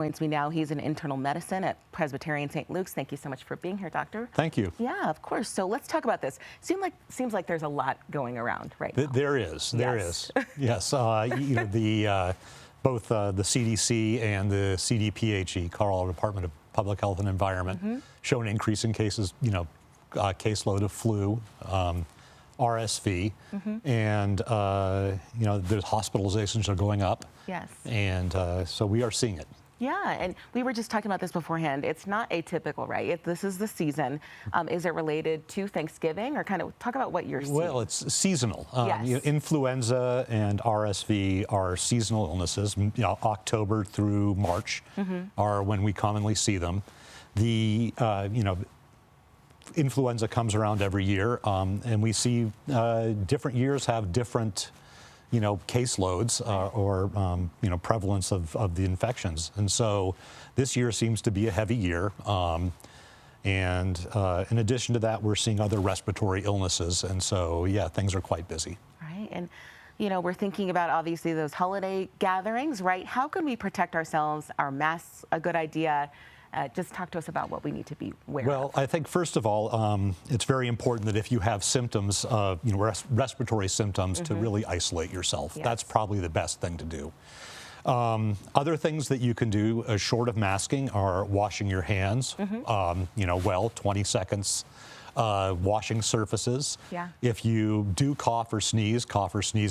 Joins me now. He's in internal medicine at Presbyterian St. Luke's. Thank you so much for being here, doctor. Thank you. Yeah, of course. So let's talk about this. Seems like there's a lot going around right now. There is. Yes. Both the CDC and the CDPHE, Colorado Department of Public Health and Environment, show an increase in cases. Caseload of flu, RSV, and there's hospitalizations are going up. Yes. And so we are seeing it. Yeah, and we were just talking about this beforehand. It's not atypical, right? This is the season. Is it related to Thanksgiving, or kind of talk about what you're seeing? Well, it's seasonal. Yes. Influenza and RSV are seasonal illnesses. October through March are when we commonly see them. The influenza comes around every year, and we see different years have different caseloads or prevalence of the infections. And so this year seems to be a heavy year. And in addition to that, we're seeing other respiratory illnesses. And so, yeah, things are quite busy. Right. And, we're thinking about obviously those holiday gatherings, right? How can we protect ourselves? Are masks a good idea? Just talk to us about what we need to be aware of. Well, I think first of all, it's very important that if you have symptoms, respiratory symptoms, to really isolate yourself. Yes. That's probably the best thing to do. Other things that you can do, short of masking, are washing your hands. 20 seconds. Washing surfaces. Yeah. If you do cough or sneeze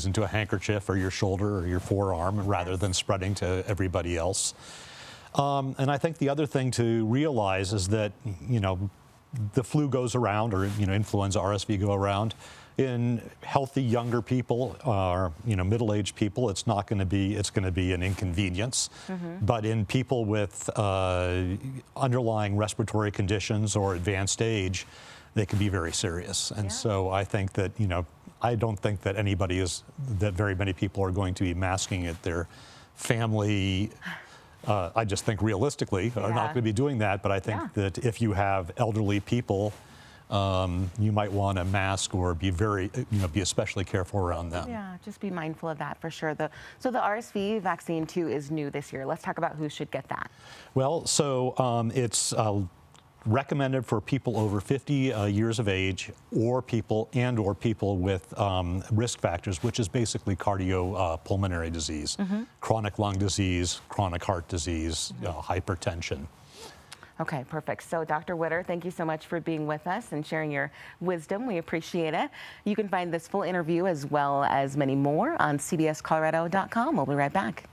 into a handkerchief or your shoulder or your forearm rather than spreading to everybody else. And I think the other thing to realize is that, the flu goes around, or, influenza, RSV go around. In healthy younger people or, middle-aged people, it's going to be an inconvenience. But in people with underlying respiratory conditions or advanced age, they can be very serious. And so I think that, I don't think that that very many people are going to be masking at their family. I just think realistically are not going to be doing that, but I think that if you have elderly people, you might want to mask or be be especially careful around them. Yeah, just be mindful of that for sure. So the RSV vaccine too is new this year. Let's talk about who should get that. Well, so it's recommended for people over 50 years of age, or people with risk factors, which is basically cardiopulmonary disease, chronic lung disease, chronic heart disease, hypertension. Okay, perfect. So Dr. Witter, thank you so much for being with us and sharing your wisdom. We appreciate it. You can find this full interview as well as many more on cbscolorado.com. We'll be right back.